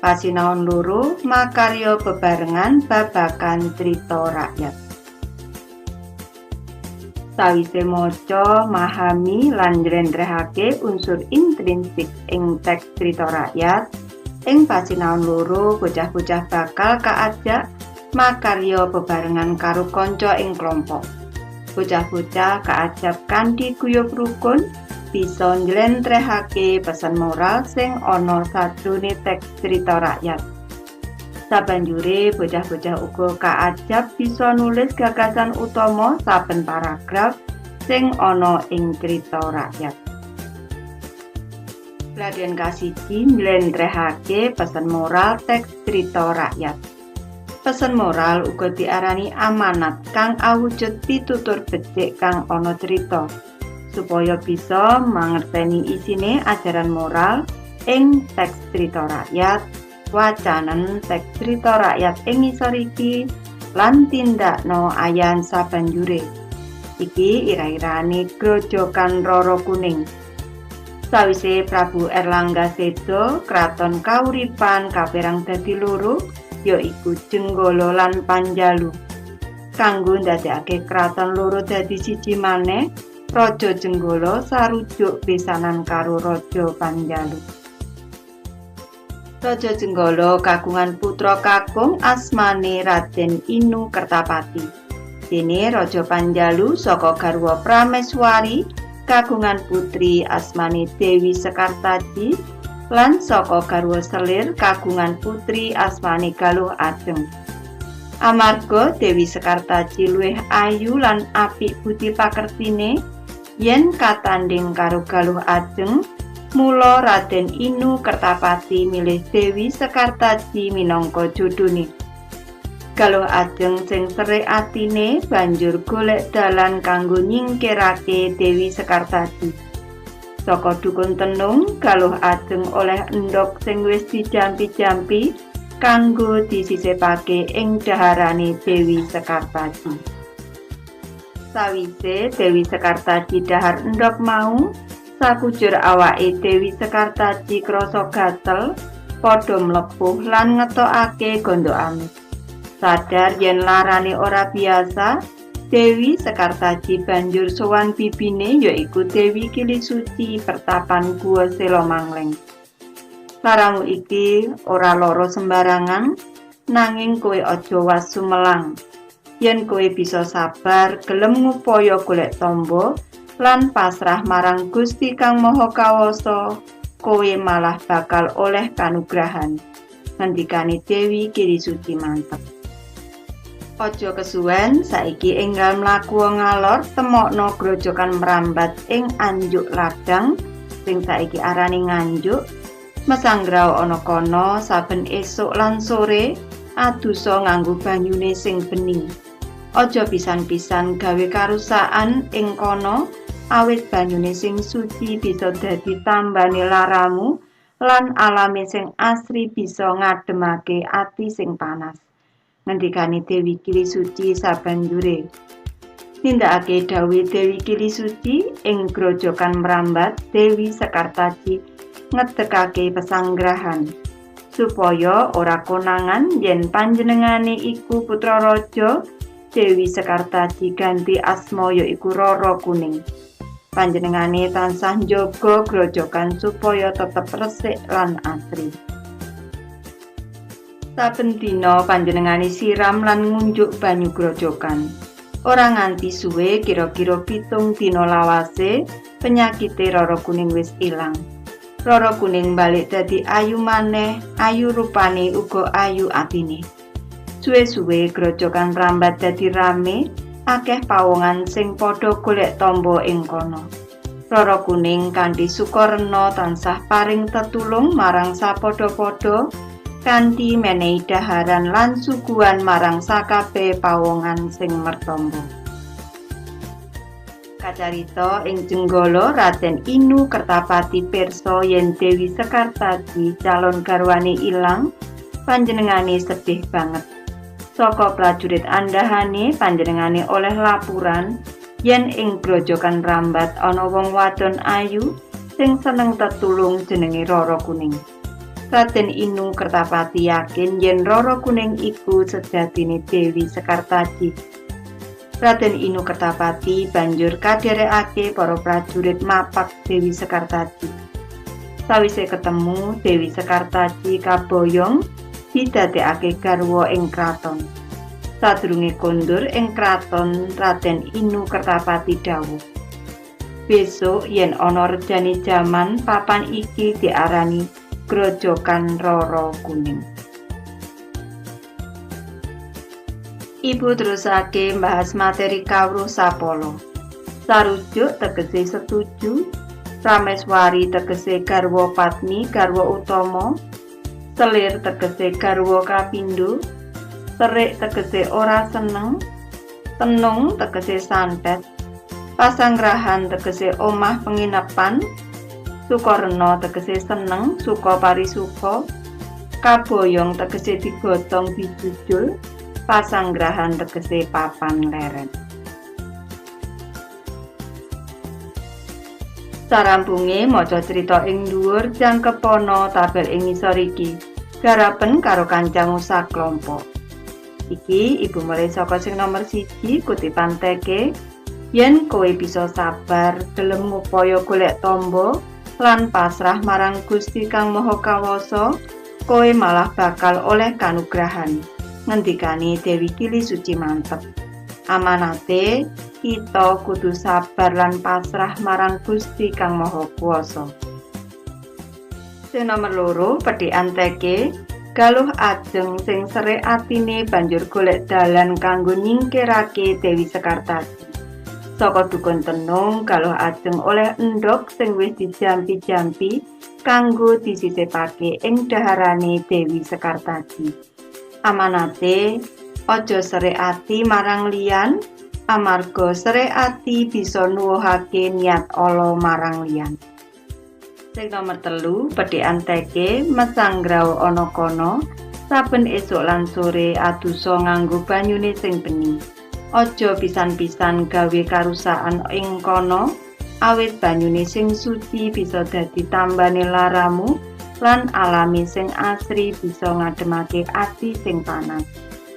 Pasinaon loro makarya bebarengan babagan crita rakyat. Sawise maca, mahami lan njlentrehake unsur intrinsik ing teks crita rakyat, ing pasinaon loro bocah-bocah bakal kaajak makarya bebarengan karo kanca ing kelompok. Bocah-bocah kaajak kanthi guyub rukun bisa njlentrehake pesan moral sing ana sajroné teks crita rakyat. Sabanjure bocah-bocah uga kaajab bisa nulis gagasan utama saben paragraf sing ana ing crita rakyat. Bagian kasiji njlentrehake pesan moral teks crita rakyat. Pesan moral uga diarani amanat kang awujud pitutur becik kang ana crita, supaya bisa mangerteni isine ajaran moral ing teks crita rakyat, wacanen teks crita rakyat ing ngisor iki lan tindakno ayan sabanjure. Iki ira-irane grojogan Rara Kuning. Sawise Prabu Erlangga seda, kraton kauripan kaperang dadi loro, yaiku Jenggala lan Panjalu. Kanggo ndadekake kraton loro dadi siji maneh, Raja Jenggala sarujuk besanan karo Raja Panjalu. Raja Jenggala kagungan putra kakung asmane Raden Inu Kertapati. Dene Raja Panjalu saka garwa Prameswari kagungan putri asmane Dewi Sekartaji lan saka garwa Selir kagungan putri asmane Galuh Ajeng. Amarga Dewi Sekartaji luwih ayu lan apik budi pakertine, yen katanding karo Galuh Ajeng, mula Raden Inu Kertapati milih Dewi Sekartaji minangka jodhone. Galuh Ajeng sing serik atine banjur golek dalan kanggo nyingkirake Dewi Sekartaji. Saka dukun tenung, Galuh Ajeng oleh endhog sing wis dijampi-jampi kanggo disisipake ing dhaharane Dewi Sekartaji. Sawise Dewi Sekartaji dhahar endhog mau, sakujur awake Dewi Sekartaji krasa gatel, padha mlepuh lan ngetokake gondokane. Sadar yen larane ora biasa, Dewi Sekartaji banjur sowan bibine yaiku Dewi Kilisuci pertapan Guwa Selomangleng. Laramu iki ora lara sembarangan, nanging kowe aja was sumelang. Yen kowe bisa sabar, gelem ngupaya golek tombo lan pasrah marang Gusti Kang Maha Kawasa, kowe malah bakal oleh kanugrahan. Ngendikane Dewi Kilisuci mantep. Aja kesuwen, saiki enggal mlaku ngalor temokno grojogan mrambat ing Anjuk Ladang sing saiki arane Nganjuk. Mesanggrau ana kono saben esuk lan sore adusa nganggo banyune sing bening. Aja pisan-pisan gawe karusakan ing kono, awit banyune sing suci bisa dadi tambane laramu lan alame sing asri bisa ngademake ati sing panas. Ngendikane Dewi Kilisuci sabanjure. Nindakake dawuh Dewi Kilisuci ing grojogan mrambat, Dewi Sekartaji ngedekake pesanggrahan supaya ora konangan yen panjenengane iku putra raja. Dewi Sekartaji ganti asma yaiku Rara Kuning. Panjenengane tansah njaga grojogan supaya tetep resik lan asri. Saben dina panjenengane siram lan ngunjuk banyu grojogan. Ora nganti suwe, kira-kira 7 dina lawase, penyakite Rara Kuning wis ilang. Rara Kuning balik dadi ayu maneh, ayu rupane uga ayu atine. Suwe-suwe grojogan mrambat dadi rame, akeh pawongan sing padha golek tombo ing kono. Rara Kuning kanthi sukarena tansah paring tetulung marang sapadha-padha kanthi menehi daharan lan suguhan marang sakabeh pawongan sing mertombo. Kacarita ing Jenggala, Raden Inu Kertapati pirsa yen Dewi Sekartaji calon garwane ilang, panjenengane sedih banget. Saka prajurit andhahane panjenengane oleh lapuran yen ing grojogan Rambat ana wong wadon ayu sing seneng tetulung jenenge Rara Kuning. Raden Inu Kertapati yakin yen Rara Kuning iku sejatine Dewi Sekartaji. Raden Inu Kertapati banjur kadherekake para prajurit mapak Dewi Sekartaji. Sawise ketemu, Dewi Sekartaji kaboyong didadekake garwa ing kraton. Sadurunge kondur ing kraton, Raden Inu Kertapati dawuh, "Besok yen ana rejane jaman, papan iki diarani Grojogan Rara Kuning." Ibu terusake mbahas materi kawruh sapala. Sarujuk tegese setuju, Rameswari tegese garwa patni, garwa utama, selir tegese garwa kapindho, terik tegese ora seneng, tenung tegese santet, pasanggrahan tegese omah penginapan, Sukarna tegese seneng, suka parisuka, kaboyong tegese digotong dijujul, pasanggrahan tegese papan leren. Sarampunge maca crita ing dhuwur jangkepana tabel ing ngisor iki. Garapen karo kancamu saklompok. Iki ibu mulai saka sing nomor 1 kutipan teke. Yen kowe bisa sabar, gelem ngupaya golek tombo lan pasrah marang Gusti Kang Maha Kawasa, kowe malah bakal oleh kanugrahan. Ngendikane Dewi Kili Suci mantep. Amanate kita kudu sabar lan pasrah marang Gusti Kang Maha Kuwasa. Sing nomor 2 pethikan teke, galuh ajeng sing serik atine banjur golek dalan kanggo nyingkirake Dewi Sekartaji. Saka dukun tenung, galuh ajeng oleh endhog sing wis dijampi-jampi kanggo disisipake ing daharane Dewi Sekartaji. Amanate aja serik ati marang liyan, amarga serik ati bisa nuwuhake niat ala marang liyan. Sing nomor 3 pethikan teke, mesanggraw ana kono, saben esuk lan sore adusa nganggo banyune sing bening. Aja pisan-pisan gawe karusakan ing kono, awit banyune sing suci bisa dadi tambane laramu lan alami sing asri bisa ngademake ati sing panas.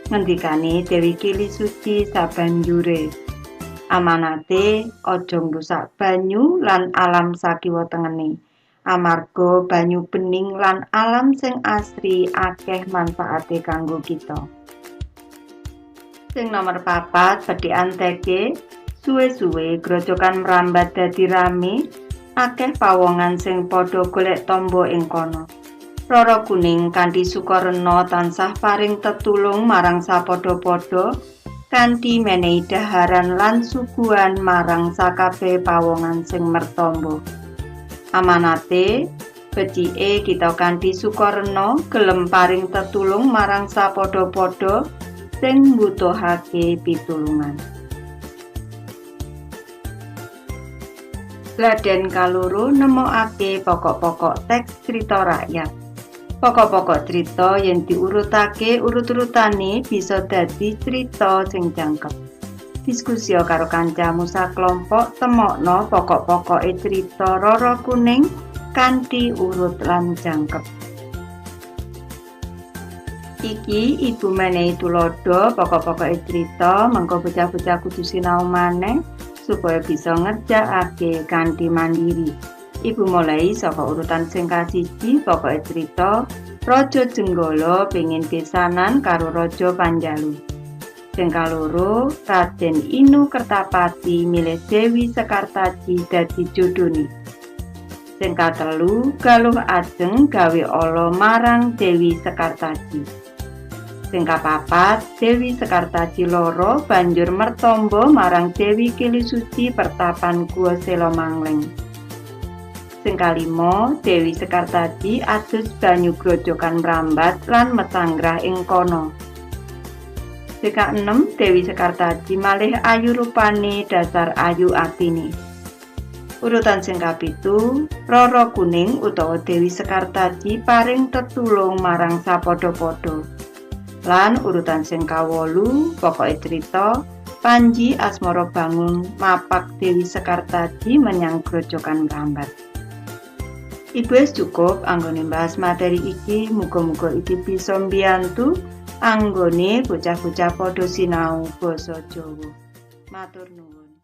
Ngendikane Dewi Kili Suci sabanjure. Amanate aja ngrusak banyu lan alam sakiwa tengene. Amarga banyu bening lan alam sing asri akeh manfaate kanggo kita. Sing nomor 4 pethikan teke, suwe-suwe grojogan mrambat dadi rame, akeh pawongan sing padha golek tombo ing kono. Rara Kuning kanthi Sukarna tansah paring tetulung marang sapadha-padha kanthi menehi daharan lan suguhan marang sakabeh pawongan sing mertombo. Amanate becike kita kanthi Sukarna gelem paring tetulung marang sapadha-padha sing mbutuhake pitulungan. Laden kaloro nemokake pokok-pokok teks crita rakyat. Pokok-pokok crita yen diurutake urut-urutane bisa dadi crita sing jangkep. Diskusi karo kancamu saklompok, temokno pokok-pokoke crita Rara Kuning kanthi urut lan jangkep. Iki ibu menehi tulodo pokok-pokoke crita, mengko bocah-bocah kudu sinau maneh supaya bisa ngerjakake kanthi mandiri. Ibu mulai saka urutan sing kasiji, pokoke crita Raja Jenggala pengin besanan karo Raja Panjalu. Sing kaloro, Raden Inu Kertapati milih Dewi Sekartaji dadi jodhone. Sing katelu, galuh ajeng gawe ala marang Dewi Sekartaji. Sing kapapat, Dewi Sekartaji loro banjur mertombo marang Dewi Kili Suci pertapan Guwa Sela Mangleng. Sing kalimo, Dewi Sekartaji adus banyu grojogan mrambat lan mesanggrah ing kono. Sing kaenem, Dewi Sekartaji malih ayu rupane dasar ayu atine. Urutan sing kapitu, Rara Kuning utawa Dewi Sekartaji paring tetulung marang sapadha-padha. Lan urutan sing kawolu, pokoke crita Panji asmara bangun mapak Dewi Sekartaji menyang grojogan mrambat. Iku wis cukup anggone bahas materi iki, muga-muga iki bisa mbiyantu anggone bocah-bocah padha sinau basa Jawa. Matur nuwun.